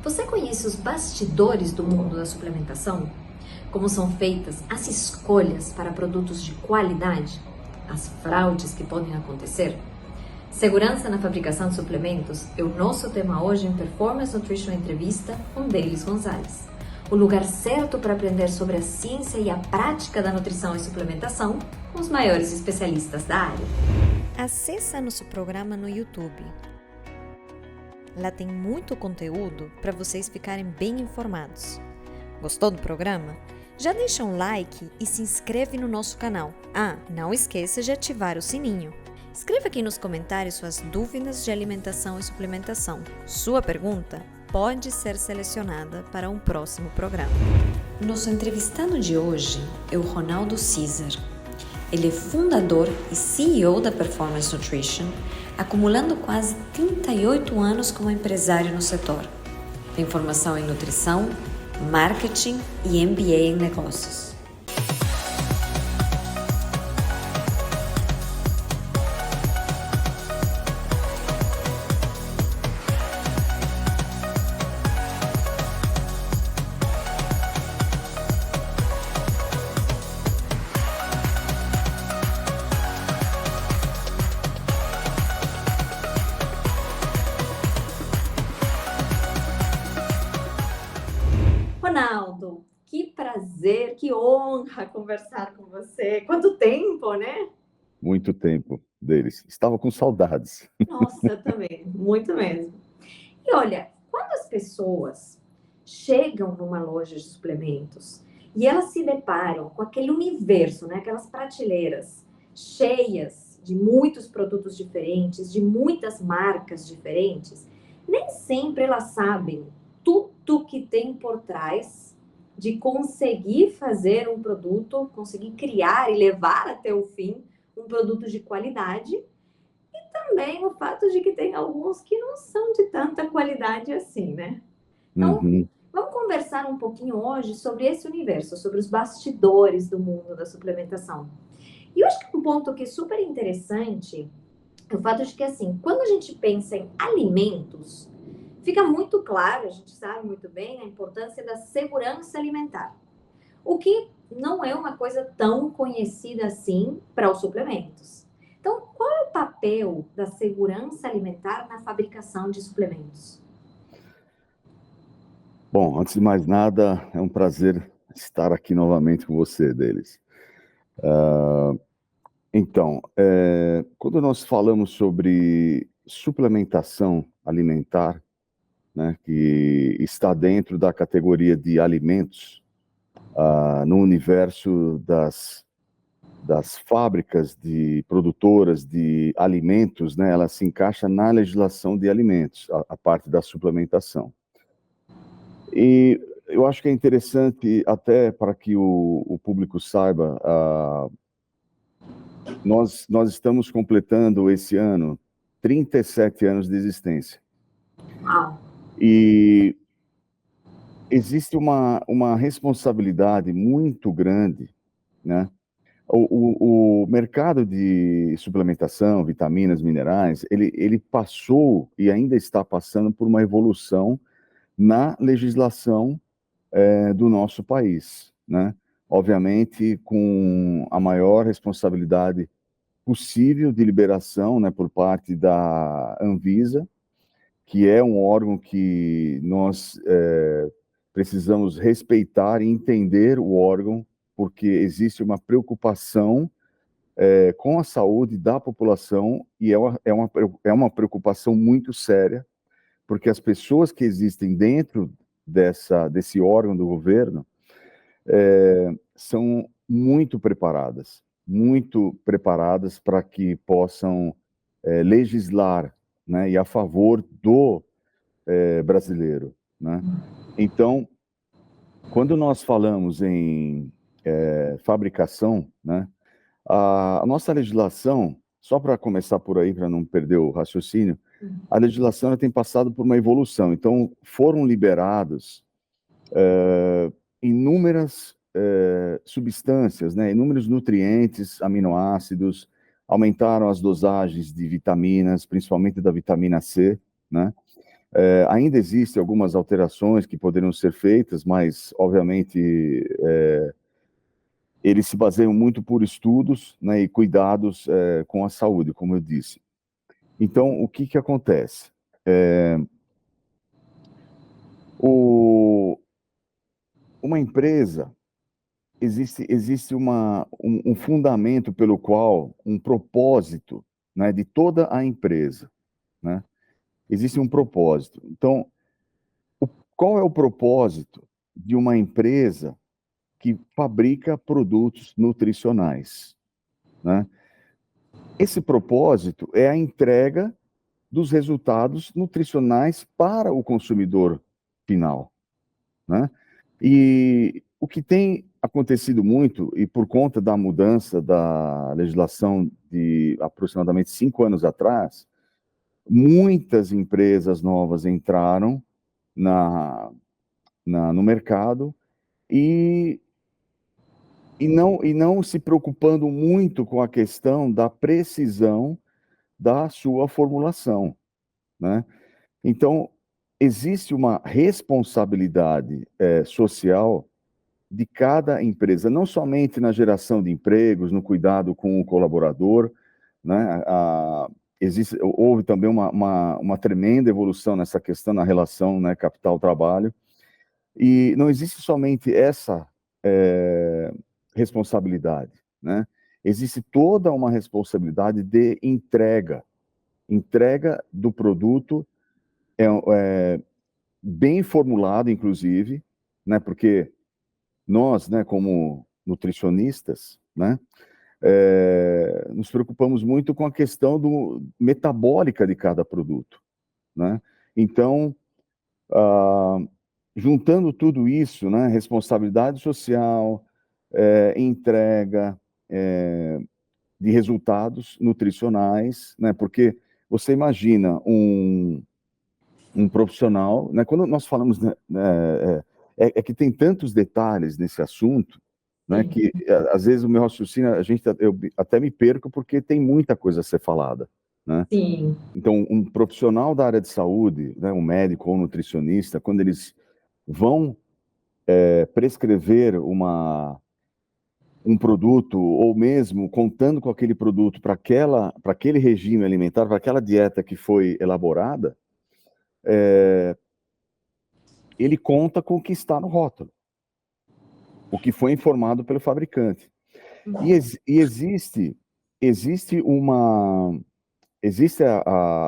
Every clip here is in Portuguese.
Você conhece os bastidores do mundo da suplementação? Como são feitas as escolhas para produtos de qualidade? As fraudes que podem acontecer? Segurança na fabricação de suplementos é o nosso tema hoje em Performance Nutrition Entrevista com Delis Gonzalez. O lugar certo para aprender sobre a ciência e a prática da nutrição e suplementação com os maiores especialistas da área. Acesse nosso programa no YouTube. Lá tem muito conteúdo para vocês ficarem bem informados. Gostou do programa? Já deixa um like e se inscreve no nosso canal. Não esqueça de ativar o sininho. Escreva aqui nos comentários suas dúvidas de alimentação e suplementação. Sua pergunta pode ser selecionada para um próximo programa. Nosso entrevistado de hoje é o Ronaldo Cesar. Ele é fundador e CEO da Performance Nutrition, acumulando quase 38 anos como empresário no setor. Tem formação em nutrição, marketing e MBA em negócios. Ronaldo, que prazer, que honra conversar com você. Quanto tempo, né? Muito tempo deles. Estava com saudades. Nossa, eu também, muito mesmo. E olha, quando as pessoas chegam numa loja de suplementos e elas se deparam com aquele universo, né? Aquelas prateleiras cheias de muitos produtos diferentes, de muitas marcas diferentes, nem sempre elas sabem tudo que tem por trás de conseguir fazer um produto, conseguir criar e levar até o fim um produto de qualidade, e também o fato de que tem alguns que não são de tanta qualidade assim, né? Então, vamos conversar um pouquinho hoje sobre esse universo, sobre os bastidores do mundo da suplementação. E eu acho que um ponto que é super interessante é o fato de que, assim, quando a gente pensa em alimentos, fica muito claro, a gente sabe muito bem a importância da segurança alimentar. O que não é uma coisa tão conhecida assim para os suplementos. Então, qual é o papel da segurança alimentar na fabricação de suplementos? Bom, antes de mais nada, é um prazer estar aqui novamente com você, Delis. Então, quando nós falamos sobre suplementação alimentar, né, que está dentro da categoria de alimentos, no universo das fábricas de produtoras de alimentos, né, ela se encaixa na legislação de alimentos, a parte da suplementação. E eu acho que é interessante, até para que o público saiba, nós estamos completando esse ano 37 anos de existência. E existe uma responsabilidade muito grande, né? O mercado de suplementação, vitaminas, minerais, ele passou e ainda está passando por uma evolução na legislação do nosso país, né? Obviamente, com a maior responsabilidade possível de liberação, né, por parte da Anvisa, que é um órgão que nós precisamos respeitar e entender o órgão, porque existe uma preocupação com a saúde da população e é uma preocupação muito séria, porque as pessoas que existem dentro desse órgão do governo são muito preparadas para que possam legislar, né, e a favor do brasileiro, né? Então, quando nós falamos em fabricação, né, a nossa legislação, só para começar por aí, para não perder o raciocínio, a legislação ela tem passado por uma evolução. Então, foram liberados inúmeras substâncias, né, inúmeros nutrientes, aminoácidos, aumentaram as dosagens de vitaminas, principalmente da vitamina C, né? Ainda existem algumas alterações que poderiam ser feitas, mas, obviamente, eles se baseiam muito por estudos, né, e cuidados com a saúde, como eu disse. Então, o que que acontece? Uma empresa, existe um fundamento pelo qual, um propósito, né, de toda a empresa, né? Existe um propósito. Então, qual é o propósito de uma empresa que fabrica produtos nutricionais, né? Esse propósito é a entrega dos resultados nutricionais para o consumidor final, né? E o que tem acontecido muito, e por conta da mudança da legislação de aproximadamente 5 anos atrás, muitas empresas novas entraram no mercado e, não se preocupando muito com a questão da precisão da sua formulação, né? Então, existe uma responsabilidade social de cada empresa, não somente na geração de empregos, no cuidado com o colaborador, né? Houve também uma tremenda evolução nessa questão, na relação, né, capital-trabalho, e não existe somente essa responsabilidade, né? Existe toda uma responsabilidade de entrega do produto, bem formulado, inclusive, né? Porque nós, né, como nutricionistas, né, nos preocupamos muito com a questão metabólica de cada produto, né? Então, juntando tudo isso, né, responsabilidade social, entrega de resultados nutricionais, né? Porque você imagina um profissional, né? Quando nós falamos, né, é que tem tantos detalhes nesse assunto, né? Que às vezes o meu raciocínio, eu até me perco porque tem muita coisa a ser falada, né? Sim. Então, um profissional da área de saúde, né, um médico ou um nutricionista, quando eles vão prescrever um produto, ou mesmo contando com aquele produto para aquele regime alimentar, para aquela dieta que foi elaborada, ele conta com o que está no rótulo, o que foi informado pelo fabricante. E existe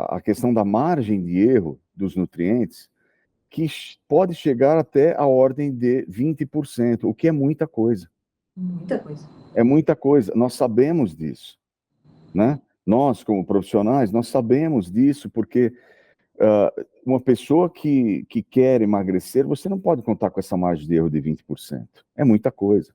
a questão da margem de erro dos nutrientes, que pode chegar até a ordem de 20%, o que é muita coisa. Muita coisa. É muita coisa, nós sabemos disso, né? Nós, como profissionais, nós sabemos disso, porque uma pessoa que quer emagrecer, você não pode contar com essa margem de erro de 20%. É muita coisa,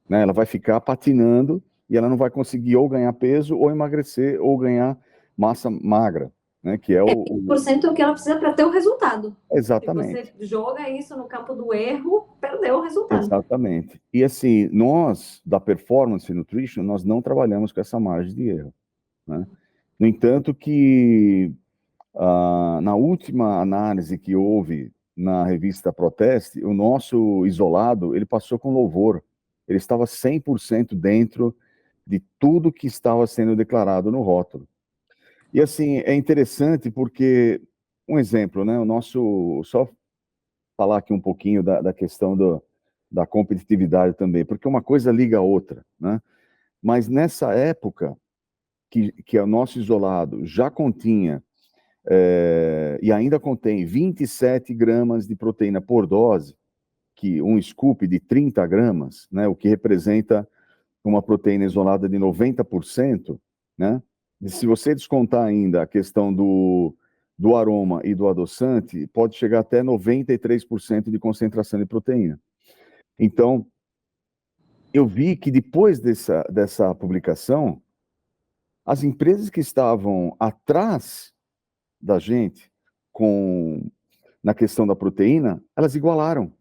né? Ela vai ficar patinando e ela não vai conseguir ou ganhar peso, ou emagrecer, ou ganhar massa magra, né? Que é o... 20% é o que ela precisa para ter o resultado. Exatamente. Se você joga isso no campo do erro, perdeu o resultado. Exatamente. E assim, nós, da Performance Nutrition, nós não trabalhamos com essa margem de erro, né? No entanto que, na última análise que houve na revista Proteste, o nosso isolado, ele passou com louvor. Ele estava 100% dentro de tudo que estava sendo declarado no rótulo. E assim, é interessante porque, um exemplo, né? Só falar aqui um pouquinho da questão da competitividade também, porque uma coisa liga a outra, né? Mas nessa época que o nosso isolado já continha, e ainda contém 27 gramas de proteína por dose, que um scoop de 30 gramas, né, o que representa uma proteína isolada de 90%, né? E se você descontar ainda a questão do aroma e do adoçante, pode chegar até 93% de concentração de proteína. Então, eu vi que depois dessa publicação, as empresas que estavam atrás da gente na questão da proteína, elas igualaram.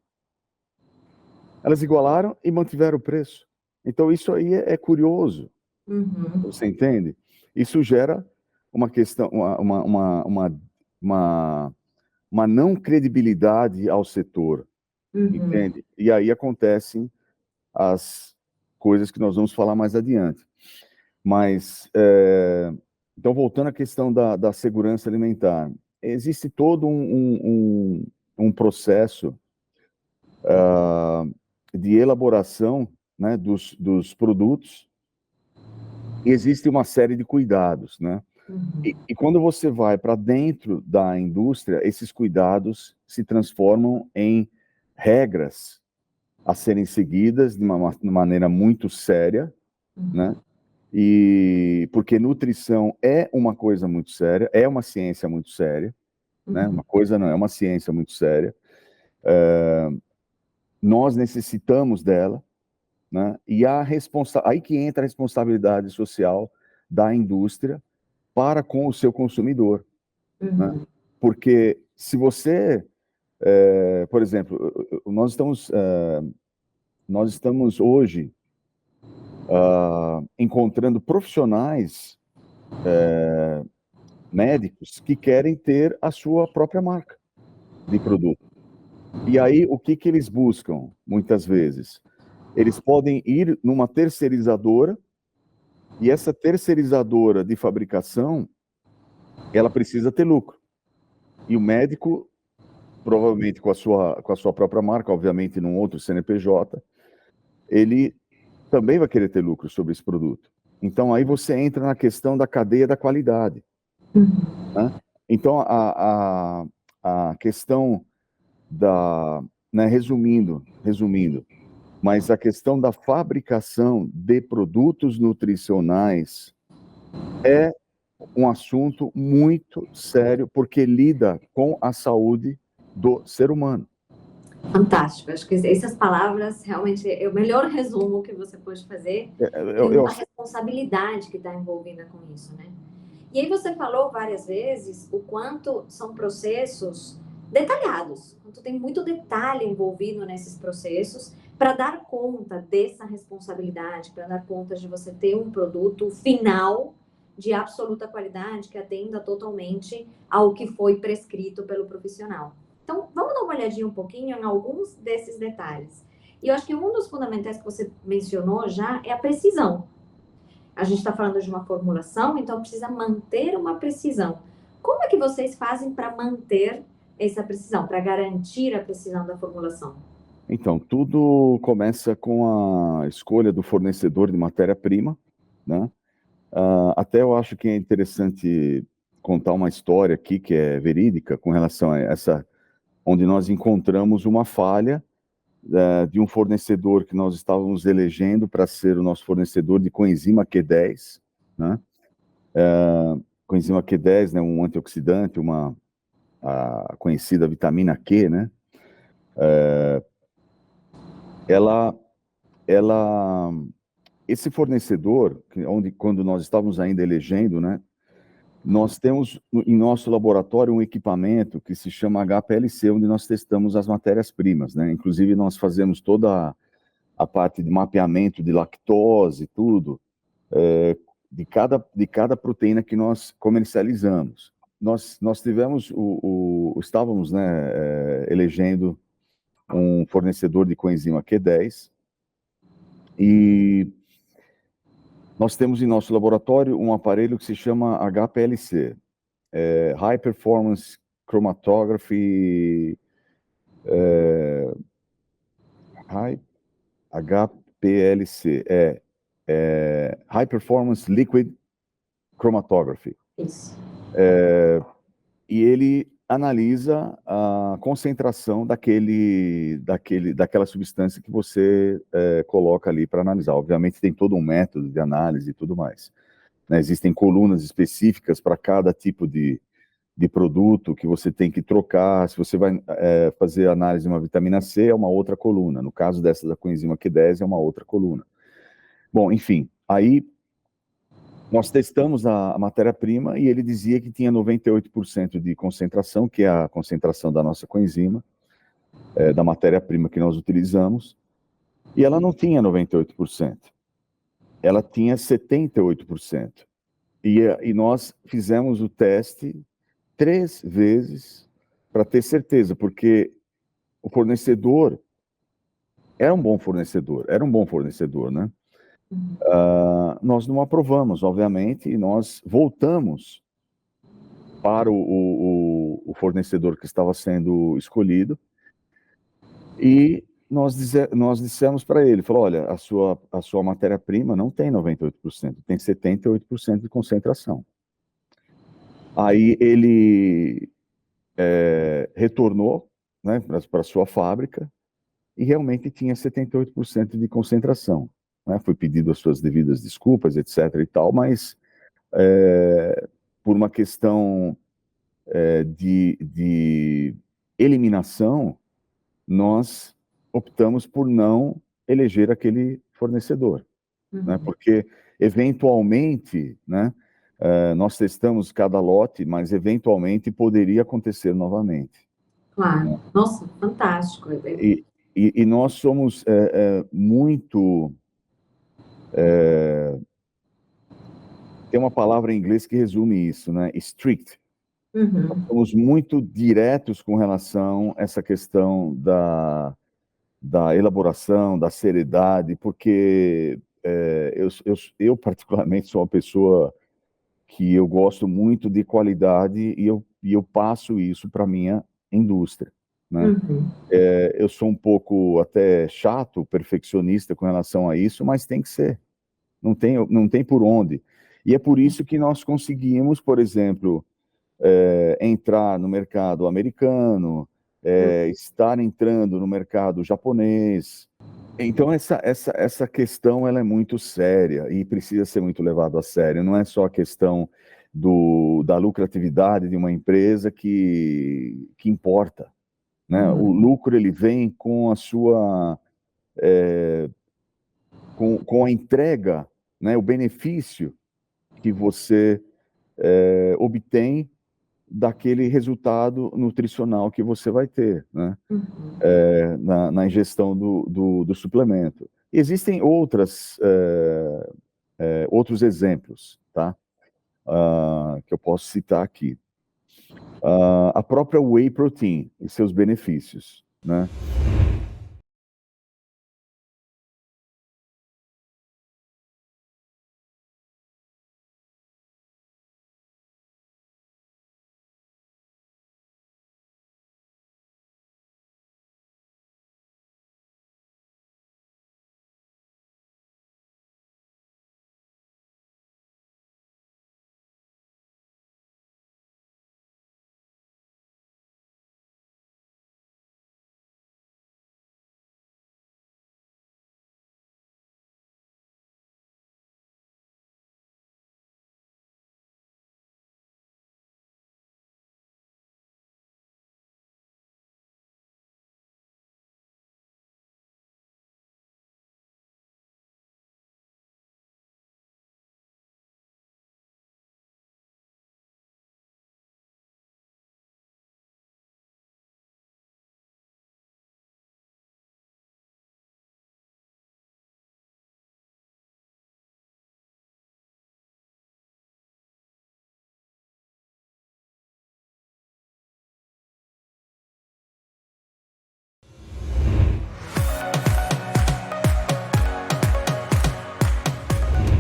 Elas igualaram e mantiveram o preço. Então, isso aí é curioso. Você entende? Isso gera uma questão, uma uma não credibilidade ao setor, entende? E aí acontecem as coisas que nós vamos falar mais adiante. Mas, então, voltando à questão da segurança alimentar, existe todo um processo de elaboração, né, dos produtos, e existe uma série de cuidados, né? E quando você vai para dentro da indústria, esses cuidados se transformam em regras a serem seguidas de uma maneira muito séria, né? E porque nutrição é uma coisa muito séria, é uma ciência muito séria, né? Uma coisa não, é uma ciência muito séria. Nós necessitamos dela, né? E aí que entra a responsabilidade social da indústria para com o seu consumidor, né? Porque se você, por exemplo, nós estamos hoje encontrando profissionais médicos que querem ter a sua própria marca de produto. E aí, o que eles buscam, muitas vezes? Eles podem ir numa terceirizadora, e essa terceirizadora de fabricação, ela precisa ter lucro. E o médico, provavelmente com a sua própria marca, obviamente num outro CNPJ, ele também vai querer ter lucro sobre esse produto. Então, aí você entra na questão da cadeia da qualidade, né? Então, a questão né, resumindo, mas a questão da fabricação de produtos nutricionais é um assunto muito sério, porque lida com a saúde do ser humano. Fantástico. Acho que essas palavras realmente é o melhor resumo que você pode fazer a responsabilidade que está envolvida com isso, né? E aí você falou várias vezes o quanto são processos detalhados, quanto tem muito detalhe envolvido nesses processos para dar conta dessa responsabilidade, para dar conta de você ter um produto final de absoluta qualidade que atenda totalmente ao que foi prescrito pelo profissional. Então, vamos dar uma olhadinha um pouquinho em alguns desses detalhes. E eu acho que um dos fundamentais que você mencionou já é a precisão. A gente está falando de uma formulação, então precisa manter uma precisão. Como é que vocês fazem para manter essa precisão, para garantir a precisão da formulação? Então, tudo começa com a escolha do fornecedor de matéria-prima, né? Até eu acho que é interessante contar uma história aqui que é verídica com relação a essa, onde nós encontramos uma falha de um fornecedor que nós estávamos elegendo para ser o nosso fornecedor de coenzima Q10, né? Coenzima Q10, né, um antioxidante, a conhecida vitamina Q, né? Esse fornecedor, quando nós estávamos ainda elegendo, né, nós temos em nosso laboratório um equipamento que se chama HPLC, onde nós testamos as matérias-primas, né? Inclusive, nós fazemos toda a parte de mapeamento de lactose, tudo, de cada proteína que nós comercializamos. Nós tivemos estávamos, né, elegendo um fornecedor de coenzima Q10, e nós temos em nosso laboratório um aparelho que se chama HPLC, High Performance Chromatography, HPLC, High Performance Liquid Chromatography. Isso. E ele analisa a concentração daquela substância que você coloca ali para analisar. Obviamente tem todo um método de análise e tudo mais, né? Existem colunas específicas para cada tipo de produto que você tem que trocar. Se você vai fazer análise de uma vitamina C, é uma outra coluna. No caso dessa da coenzima Q10, é uma outra coluna. Bom, enfim, aí nós testamos a matéria-prima e ele dizia que tinha 98% de concentração, que é a concentração da nossa coenzima, da matéria-prima que nós utilizamos, e ela não tinha 98%. Ela tinha 78%. E nós fizemos o teste 3 vezes para ter certeza, porque o fornecedor era um bom fornecedor, né? Nós não aprovamos, obviamente, e nós voltamos para o fornecedor que estava sendo escolhido, e nós dissemos para ele, falou, olha, a sua matéria-prima não tem 98%, tem 78% de concentração. Aí ele retornou, né, para a sua fábrica, e realmente tinha 78% de concentração, né? Foi pedido as suas devidas desculpas, etc. e tal, mas por uma questão de eliminação, nós optamos por não eleger aquele fornecedor, né? Porque, eventualmente, né, nós testamos cada lote, mas eventualmente poderia acontecer novamente. Claro. Nossa, fantástico. E nós somos muito... tem uma palavra em inglês que resume isso, né? Strict. Somos muito diretos com relação a essa questão da elaboração, da seriedade, porque eu particularmente sou uma pessoa que eu gosto muito de qualidade e eu passo isso para a minha indústria, né? Eu sou um pouco até chato, perfeccionista com relação a isso, mas tem que ser, não tem por onde. E é por isso que nós conseguimos, por exemplo, entrar no mercado americano, estar entrando no mercado japonês. Então, essa questão ela é muito séria e precisa ser muito levada a sério. Não é só a questão da lucratividade de uma empresa que importa, né? O lucro ele vem com a sua com a entrega, né? O benefício que você obtém daquele resultado nutricional que você vai ter, né? Na ingestão do suplemento. Existem outros exemplos, tá? Que eu posso citar aqui. A própria Whey Protein e seus benefícios, né?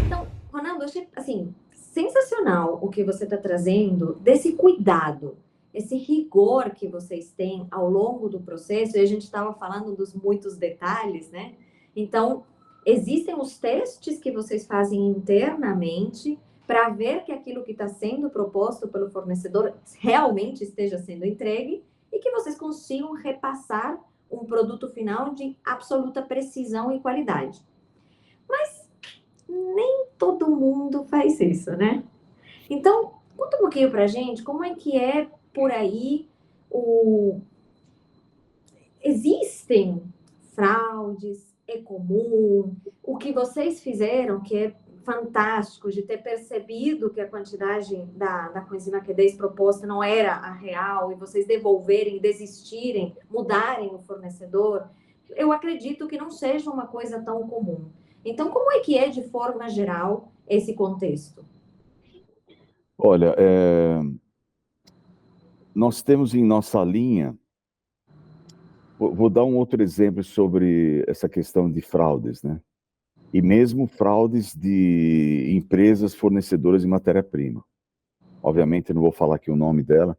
Então, Ronaldo, eu achei, assim, sensacional o que você está trazendo desse cuidado, esse rigor que vocês têm ao longo do processo, e a gente estava falando dos muitos detalhes, né? Então, existem os testes que vocês fazem internamente para ver que aquilo que está sendo proposto pelo fornecedor realmente esteja sendo entregue e que vocês consigam repassar um produto final de absoluta precisão e qualidade. Mas nem todo mundo faz isso, né? Então, conta um pouquinho pra gente como é que é por aí existem fraudes, é comum, o que vocês fizeram, que é fantástico, de ter percebido que a quantidade da coenzima Q10 proposta não era a real, e vocês devolverem, desistirem, mudarem o fornecedor, eu acredito que não seja uma coisa tão comum. Então, como é que é, de forma geral, esse contexto? Olha, nós temos em nossa linha, vou dar um outro exemplo sobre essa questão de fraudes, né? E mesmo fraudes de empresas fornecedoras de matéria-prima. Obviamente, eu não vou falar aqui o nome dela,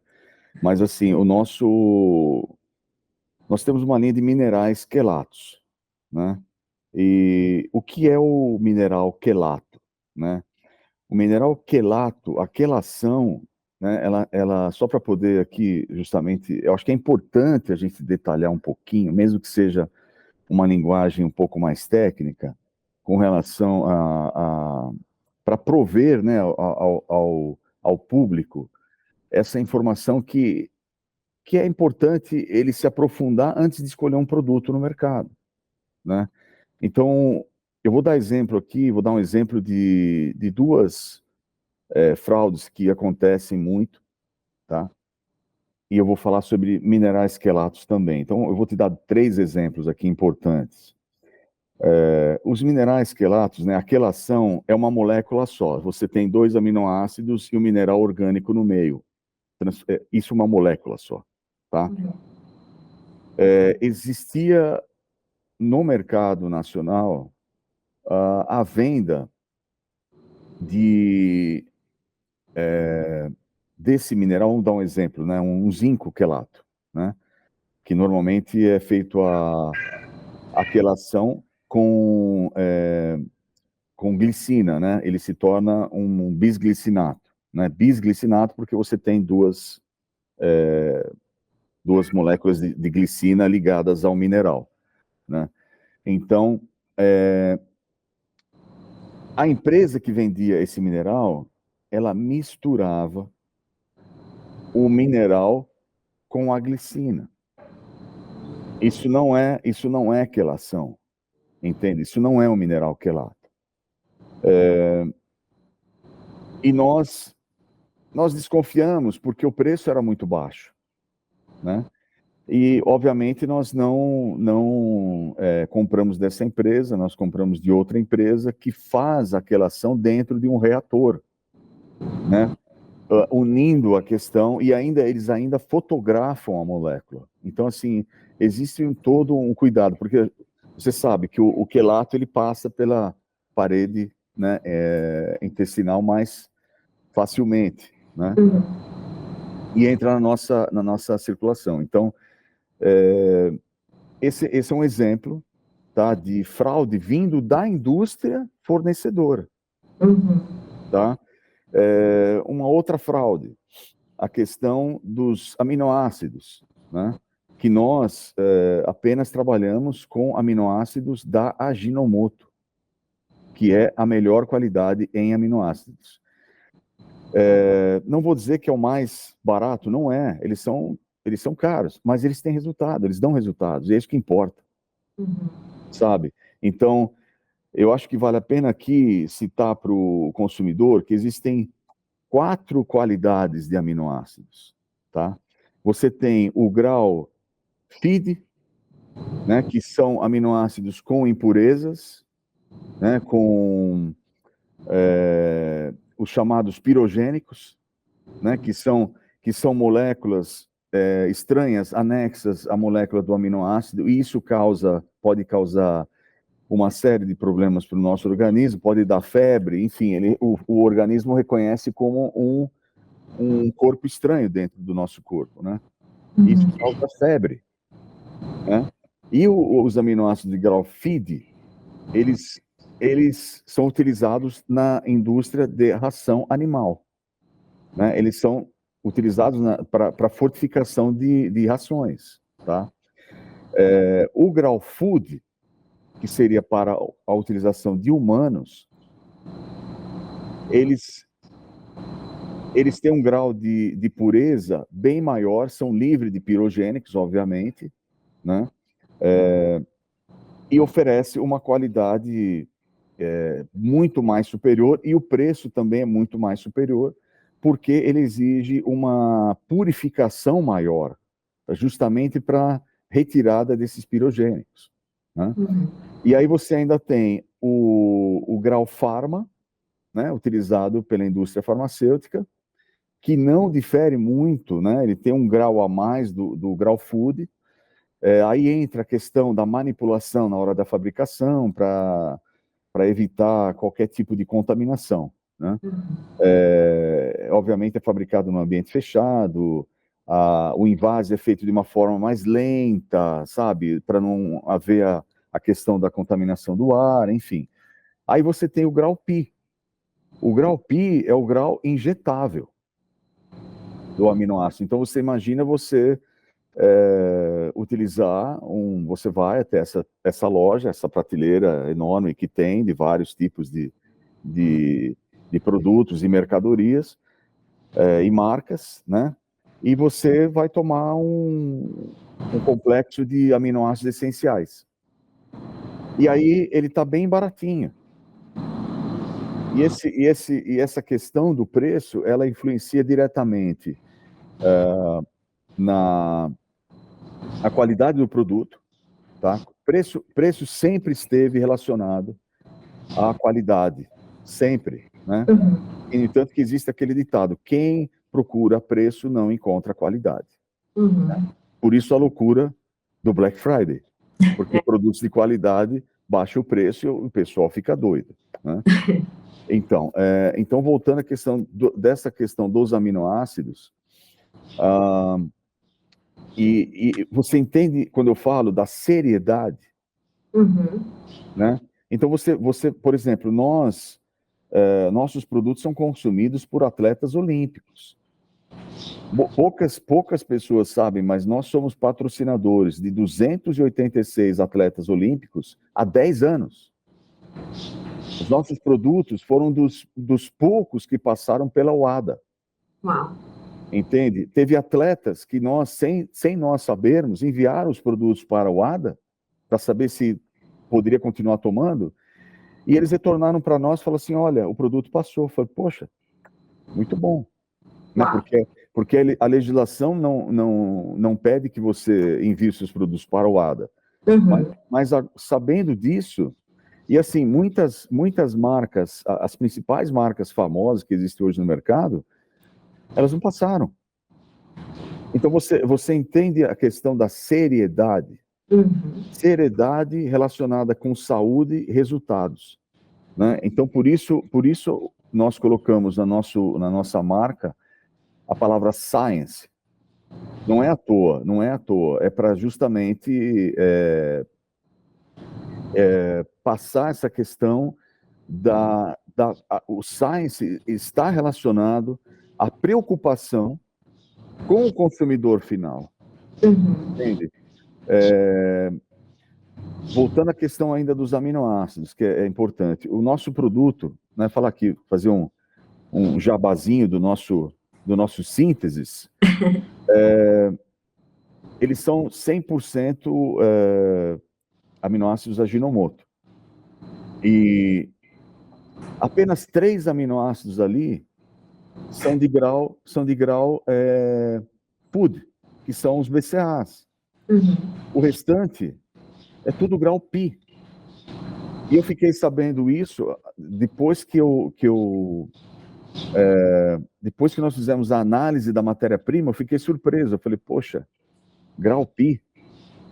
mas assim, nós temos uma linha de minerais quelatos, né? E o que é o mineral quelato, né? O mineral quelato, a quelação, né, ela só para poder aqui, justamente, eu acho que é importante a gente detalhar um pouquinho, mesmo que seja uma linguagem um pouco mais técnica, com relação para prover, né, ao público essa informação que é importante ele se aprofundar antes de escolher um produto no mercado, né? Então, eu vou dar exemplo aqui, vou dar um exemplo de duas fraudes que acontecem muito, tá? E eu vou falar sobre minerais quelatos também. Então, eu vou te dar 3 exemplos aqui importantes. Os minerais quelatos, né, a quelação é uma molécula só. Você tem 2 aminoácidos e um mineral orgânico no meio. Isso é uma molécula só, tá? Existia no mercado nacional a venda de desse mineral, vamos dar um exemplo, né, um zinco quelato, né, que normalmente é feito a quelação com glicina, né, ele se torna um bisglicinato, né, bisglicinato porque você tem duas moléculas de glicina ligadas ao mineral, né. Então, a empresa que vendia esse mineral, ela misturava o mineral com a glicina. Isso não é quelação, entende? Isso não é um mineral quelato. E nós desconfiamos porque o preço era muito baixo, né? E, obviamente, nós não compramos dessa empresa, nós compramos de outra empresa que faz a quelação dentro de um reator, né? Unindo a questão, e eles ainda fotografam a molécula. Então, assim, existe todo um cuidado, porque você sabe que o quelato ele passa pela parede, né, intestinal mais facilmente, né? E entra na nossa circulação. Então, esse é um exemplo, tá, de fraude vindo da indústria fornecedora, tá? Uma outra fraude, a questão dos aminoácidos, né? Que nós apenas trabalhamos com aminoácidos da Ajinomoto, que é a melhor qualidade em aminoácidos. Não vou dizer que é o mais barato, não é. Eles são caros, mas eles têm resultado, eles dão resultados, e é isso que importa, sabe? Então, eu acho que vale a pena aqui citar para o consumidor que existem 4 qualidades de aminoácidos, tá? Você tem o grau FID, né, que são aminoácidos com impurezas, né, com os chamados pirogênicos, né, que são moléculas estranhas anexas à molécula do aminoácido, e isso pode causar uma série de problemas para o nosso organismo, pode dar febre, enfim, o organismo reconhece como um corpo estranho dentro do nosso corpo, né? Isso causa febre, né? E os aminoácidos de grau FID, eles são utilizados na indústria de ração animal, né? Eles são utilizados para fortificação de rações, tá? O grau food, que seria para a utilização de humanos, eles têm um grau de pureza bem maior, são livres de pirogênicos, obviamente, né? E oferece uma qualidade muito mais superior, e o preço também é muito mais superior, porque ele exige uma purificação maior, justamente para retirada desses pirogênicos, né? E aí você ainda tem o grau farma, né, utilizado pela indústria farmacêutica, que não difere muito, né? Ele tem um grau a mais do grau food. Aí entra a questão da manipulação na hora da fabricação para evitar qualquer tipo de contaminação, né? Obviamente é fabricado num ambiente fechado, o invase é feito de uma forma mais lenta, sabe? Para não haver a questão da contaminação do ar, enfim. Aí você tem o grau Pi. O grau Pi é o grau injetável do aminoácido. Então você imagina você utilizar você vai até essa loja, essa prateleira enorme que tem de vários tipos de produtos e mercadorias e marcas, né? E você vai tomar um complexo de aminoácidos essenciais. E aí ele está bem baratinho. E essa questão do preço, ela influencia diretamente na qualidade do produto, tá? Preço sempre esteve relacionado à qualidade, sempre, né? E, no entanto, que existe aquele ditado: quem procura preço não encontra qualidade. Por isso a loucura do Black Friday, porque produtos de qualidade baixam o preço e o pessoal fica doido, né? Então, voltando à questão dessa questão dos aminoácidos, e você entende quando eu falo da seriedade, né? Então você, por exemplo, nossos produtos são consumidos por atletas olímpicos. Poucas pessoas sabem, mas nós somos patrocinadores de 286 atletas olímpicos há 10 anos. Os nossos produtos foram dos poucos que passaram pela UADA. Uau. Entende? Teve atletas que sem nós sabermos, enviaram os produtos para a UADA para saber se poderia continuar tomando, e eles retornaram para nós e falaram assim: olha, o produto passou. Eu falei: poxa, muito bom. Né? Porque a legislação não pede que você envie seus produtos para a UADA. Mas sabendo disso, e assim, muitas marcas, as principais marcas famosas que existem hoje no mercado, elas não passaram. Então você entende a questão da seriedade. Seriedade relacionada com saúde e resultados, né? Então, por isso nós colocamos na nossa marca a palavra science. Não é à toa. É para justamente passar essa questão o science está relacionado à preocupação com o consumidor final. Entende? Voltando à questão ainda dos aminoácidos, que é importante. O nosso produto, né, falar aqui, fazer um jabazinho do nosso sínteses, eles são 100% aminoácidos Ajinomoto. E apenas 3 aminoácidos ali são de grau PUD, que são os BCAAs. O restante é tudo grau Pi. E eu fiquei sabendo isso depois que nós fizemos a análise da matéria-prima. Eu fiquei surpreso. Eu falei: poxa, grau Pi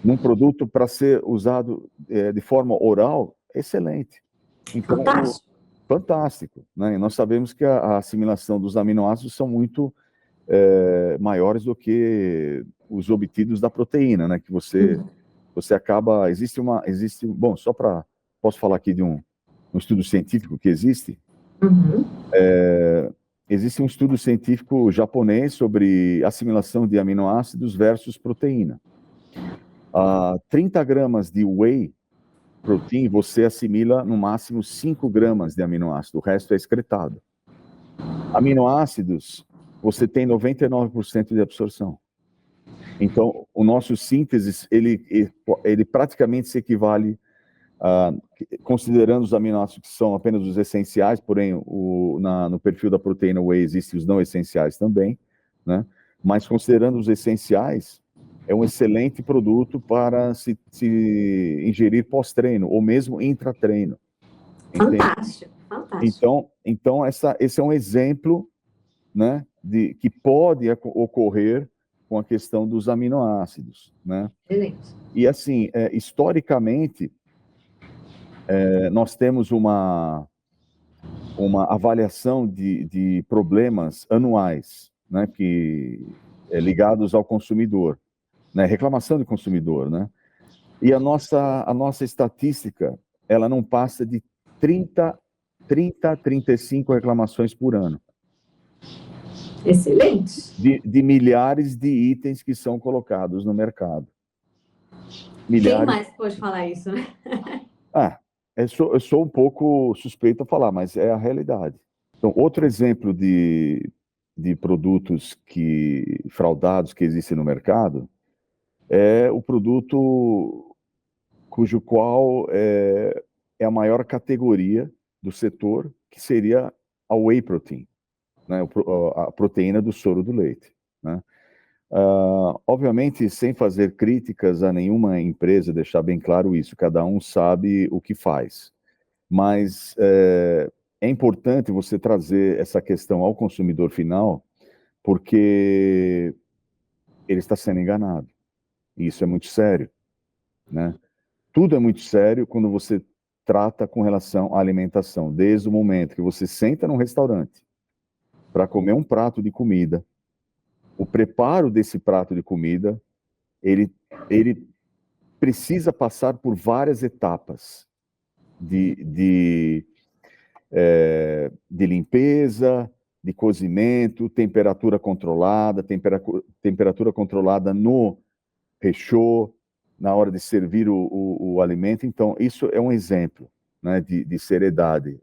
num produto para ser usado de forma oral, excelente. Então, fantástico, né? E nós sabemos que a assimilação dos aminoácidos são muito maiores do que os obtidos da proteína, né? Que você acaba... Bom, posso falar aqui de um estudo científico que existe? Existe um estudo científico japonês sobre assimilação de aminoácidos versus proteína. 30 gramas de whey protein, você assimila no máximo 5 gramas de aminoácido, o resto é excretado. Aminoácidos, você tem 99% de absorção. Então, o nosso síntese, ele praticamente se equivale, considerando os aminoácidos que são apenas os essenciais, porém, no perfil da proteína whey existem os não essenciais também, né? Mas considerando os essenciais, é um excelente produto para se ingerir pós-treino, ou mesmo intratreino. Fantástico, fantástico. Então esse é um exemplo, né, que pode ocorrer com a questão dos aminoácidos, né? Excelente. E assim, historicamente, nós temos uma avaliação de problemas anuais, né, ligados ao consumidor, né, reclamação do consumidor, né? E a nossa estatística, ela não passa de 30 a 35 reclamações por ano. Excelente. De milhares de itens que são colocados no mercado. Quem mais pode falar isso, né? Eu sou um pouco suspeito a falar, mas é a realidade. Então, outro exemplo de produtos fraudados que existem no mercado é o produto cujo qual é a maior categoria do setor, que seria a whey protein, né? A proteína do soro do leite, né? Obviamente, sem fazer críticas a nenhuma empresa, deixar bem claro isso, cada um sabe o que faz. Mas é importante você trazer essa questão ao consumidor final, porque ele está sendo enganado. E isso é muito sério, né? Tudo é muito sério quando você trata com relação à alimentação, desde o momento que você senta num restaurante para comer um prato de comida, o preparo desse prato de comida, ele precisa passar por várias etapas de limpeza, de cozimento, temperatura controlada no recheau, na hora de servir o alimento. Então, isso é um exemplo, né, de seriedade,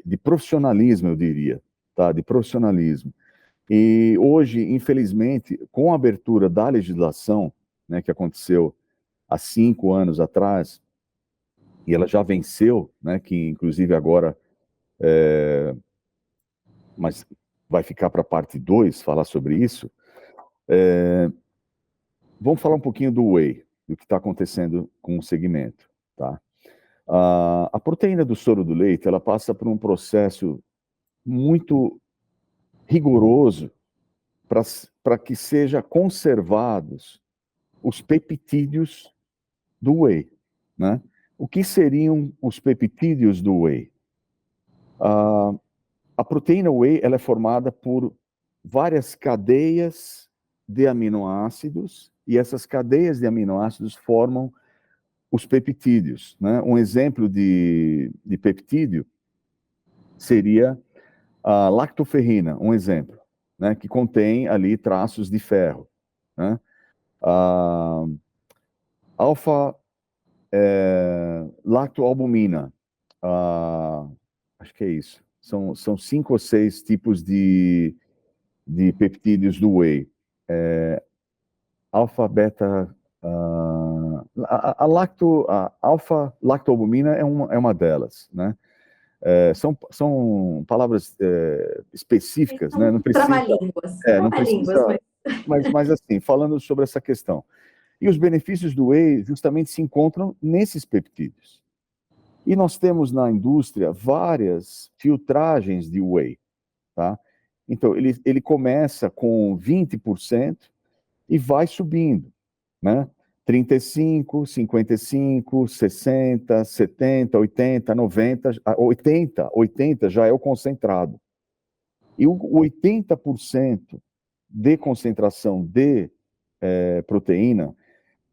de profissionalismo, eu diria, tá? De profissionalismo. E hoje, infelizmente, com a abertura da legislação, né, que aconteceu há 5 anos atrás, e ela já venceu, né, que inclusive agora, mas vai ficar para a parte 2, falar sobre isso. Vamos falar um pouquinho do whey, do que está acontecendo com o segmento, tá? A proteína do soro do leite, ela passa por um processo muito rigoroso para que seja conservados os peptídeos do whey, né? O que seriam os peptídeos do whey? A proteína whey, ela é formada por várias cadeias de aminoácidos, e essas cadeias de aminoácidos formam os peptídeos, né? Um exemplo de peptídeo seria a lactoferrina, um exemplo, né? Que contém ali traços de ferro, né? Alfa-lactoalbumina, acho que é isso. São 5 ou 6 tipos de peptídeos do whey. Alfa-beta... a alfa-lactoalbumina é uma delas, né? São palavras específicas, né? Não precisa... Trava-línguas. Não precisa... Mas assim, falando sobre essa questão. E os benefícios do whey justamente se encontram nesses peptídeos. E nós temos na indústria várias filtragens de whey, tá? Então, ele começa com 20% e vai subindo, né? 35, 55, 60, 70, 80, 90, 80 já é o concentrado. E o 80% de concentração de proteína,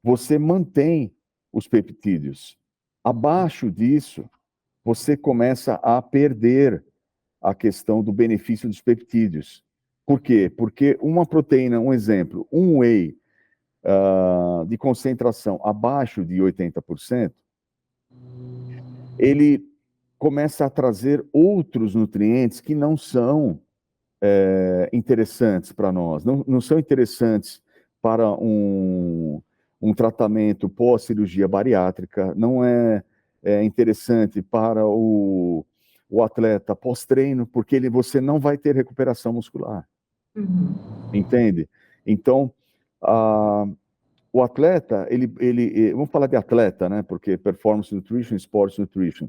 você mantém os peptídeos. Abaixo disso, você começa a perder a questão do benefício dos peptídeos. Por quê? Porque uma proteína, um exemplo, um whey de concentração abaixo de 80%, ele começa a trazer outros nutrientes que não são interessantes para nós, não são interessantes para um tratamento pós-cirurgia bariátrica, não é interessante para o atleta pós-treino, porque você não vai ter recuperação muscular. Uhum. Entende? Então, o atleta, vamos falar de atleta, né? Porque performance nutrition, sports nutrition.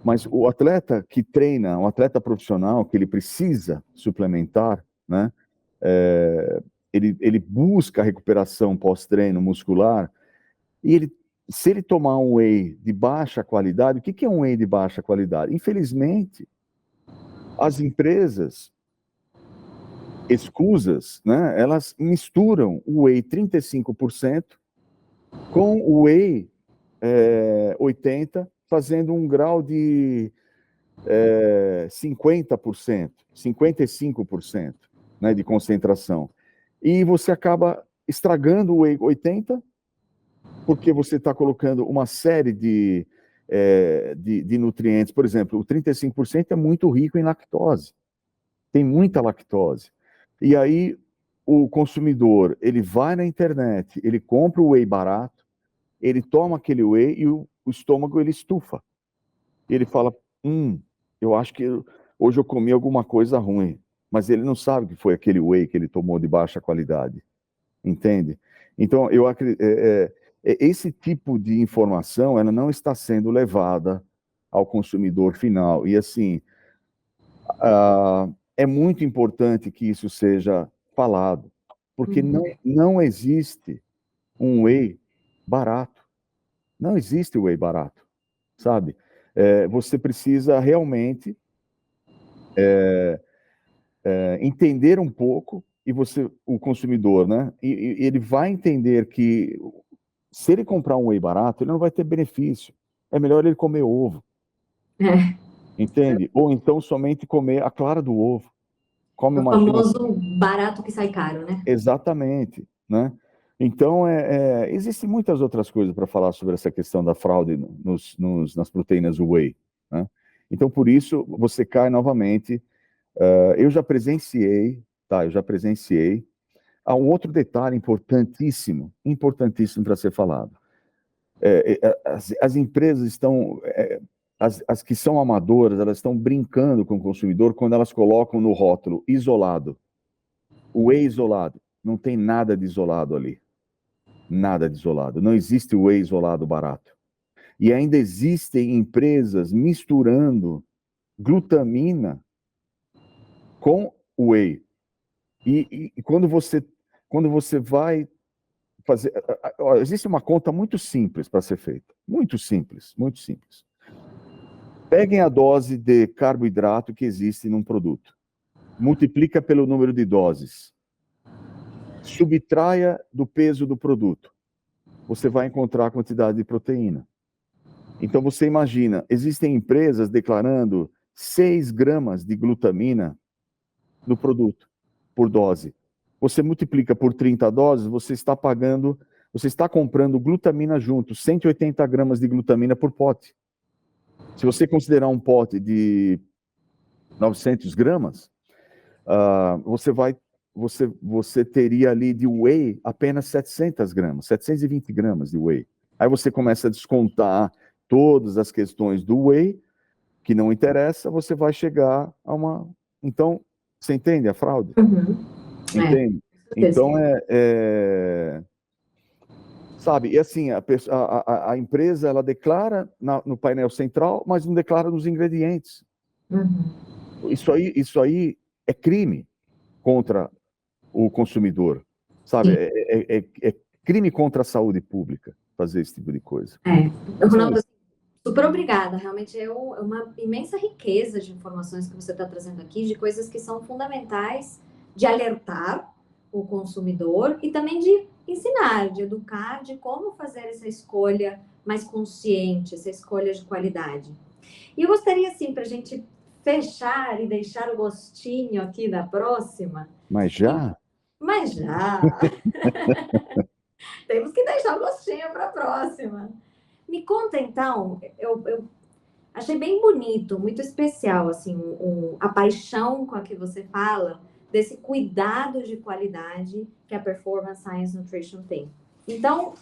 Mas o atleta que treina, um atleta profissional, que ele precisa suplementar, né? Ele busca a recuperação pós-treino muscular, e se ele tomar um whey de baixa qualidade, o que é um whey de baixa qualidade? Infelizmente, as empresas escusas, né, elas misturam o whey 35% com o whey 80%, fazendo um grau de 50%, 55%, né, de concentração. E você acaba estragando o whey 80%, porque você está colocando uma série de nutrientes. Por exemplo, o 35% é muito rico em lactose. Tem muita lactose. E aí o consumidor, ele vai na internet, ele compra o whey barato, ele toma aquele whey e o estômago ele estufa. Ele fala, eu acho que hoje eu comi alguma coisa ruim, mas ele não sabe que foi aquele whey que ele tomou de baixa qualidade, entende? Então, eu acredito, esse tipo de informação, ela não está sendo levada ao consumidor final. E assim, é muito importante que isso seja falado, porque não existe um whey barato. Não existe whey barato, sabe? Você precisa realmente entender um pouco, e o consumidor, né? E ele vai entender que se ele comprar um whey barato, ele não vai ter benefício. É melhor ele comer ovo. Entende? Ou então somente comer a clara do ovo. Come o famoso barato que sai caro, né? Exatamente, né? Então, existem muitas outras coisas para falar sobre essa questão da fraude nas proteínas whey, né? Então, por isso, você cai novamente. Eu já presenciei, tá? Há um outro detalhe importantíssimo para ser falado. As empresas estão, as que são amadoras, elas estão brincando com o consumidor quando elas colocam no rótulo isolado. O whey isolado. Não tem nada de isolado ali. Nada de isolado. Não existe whey isolado barato. E ainda existem empresas misturando glutamina com whey. E quando você vai fazer... Existe uma conta muito simples para ser feita. Muito simples, muito simples. Peguem a dose de carboidrato que existe num produto. Multiplica pelo número de doses. Subtraia do peso do produto. Você vai encontrar a quantidade de proteína. Então você imagina, existem empresas declarando 6 gramas de glutamina no produto, por dose. Você multiplica por 30 doses, você está comprando glutamina junto, 180 gramas de glutamina por pote. Se você considerar um pote de 900 gramas, você teria ali de whey apenas 700 gramas, 720 gramas de whey. Aí você começa a descontar todas as questões do whey, que não interessa, você vai chegar a uma... Então, você entende a fraude? Entende? Então, sabe, e assim, a empresa, ela declara no painel central, mas não declara nos ingredientes. Isso aí é crime contra o consumidor, sabe? É crime contra a saúde pública fazer esse tipo de coisa. Ronaldo, super obrigada. Realmente é uma imensa riqueza de informações que você está trazendo aqui, de coisas que são fundamentais de alertar o consumidor e também de ensinar, de educar, de como fazer essa escolha mais consciente, essa escolha de qualidade. E eu gostaria, assim, para a gente fechar e deixar o gostinho aqui da próxima. Mas já? Mas já! Temos que deixar o gostinho para a próxima. Me conta, então, eu achei bem bonito, muito especial, assim, a paixão com a que você fala desse cuidado de qualidade que a Performance Science Nutrition tem. Então,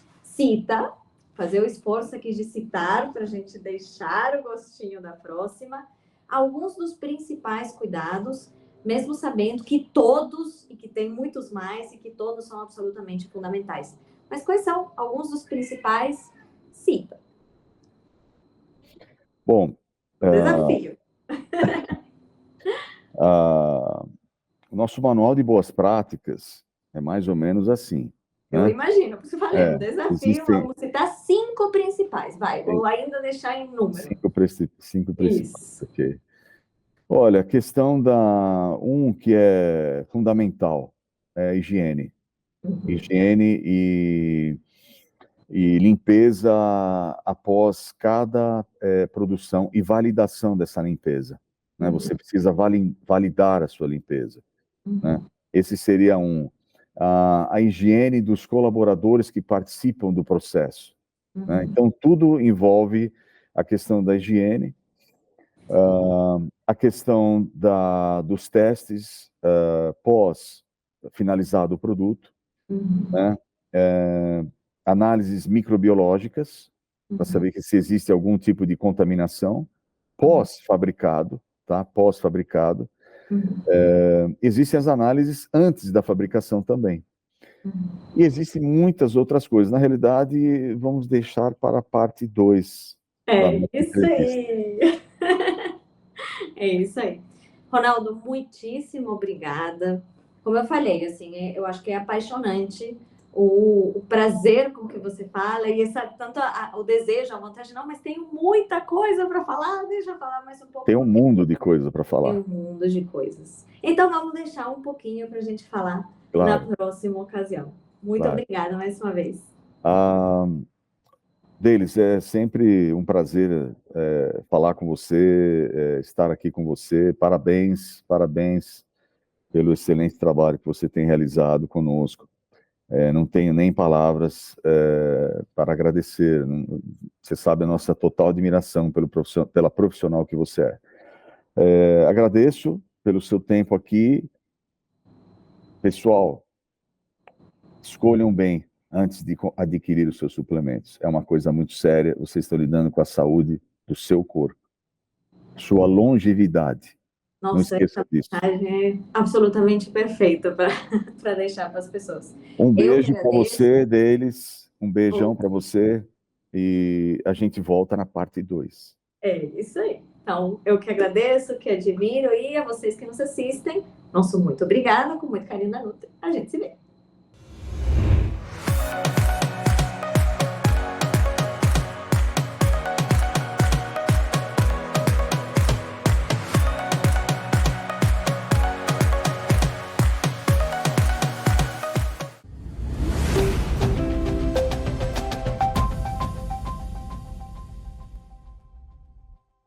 fazer o esforço aqui de citar para a gente deixar o gostinho da próxima, alguns dos principais cuidados, mesmo sabendo que todos, e que tem muitos mais, e que todos são absolutamente fundamentais. Mas quais são alguns dos principais? Cita. Bom, desafio. o nosso manual de boas práticas é mais ou menos assim, Eu né? imagino, por isso eu falei, um desafio, Existem vamos citar 5 principais, vai, vou ainda deixar em número. 5 principais, Isso. ok. Olha, a questão que é fundamental é a higiene. Higiene e limpeza após cada produção e validação dessa limpeza, né? Você precisa validar a sua limpeza, né? Esse seria a higiene dos colaboradores que participam do processo, né? Então, tudo envolve a questão da higiene, a questão dos testes pós finalizado o produto, né? Análises microbiológicas, para saber se existe algum tipo de contaminação pós-fabricado, tá? Pós-fabricado. Existem as análises antes da fabricação também. E existem muitas outras coisas. Na realidade, vamos deixar para a parte 2 da nossa Isso entrevista. aí. É isso aí. Ronaldo, muitíssimo obrigada. Como eu falei, assim, eu acho que é apaixonante o prazer com que você fala e tanto o desejo, a vontade, não, mas tenho muita coisa para falar, deixa eu falar mais um pouco. Tem um mundo de coisa para falar. Tem um mundo de coisas. Então, vamos deixar um pouquinho para a gente falar na próxima ocasião. Muito obrigada mais uma vez. Deles, é sempre um prazer falar com você, estar aqui com você. Parabéns, parabéns pelo excelente trabalho que você tem realizado conosco. Não tenho nem palavras para agradecer. Você sabe a nossa total admiração pela profissional que você é. Agradeço pelo seu tempo aqui. Pessoal, escolham bem antes de adquirir os seus suplementos. É uma coisa muito séria. Vocês estão lidando com a saúde do seu corpo, sua longevidade. Nossa, não esqueça disso. Essa mensagem é absolutamente perfeita para deixar para as pessoas. Um beijo para você, Deles. Um beijão para você. E a gente volta na parte 2. É isso aí. Então, eu que agradeço, que admiro, e a vocês que nos assistem, nosso muito obrigada, com muito carinho da Nutri. A gente se vê.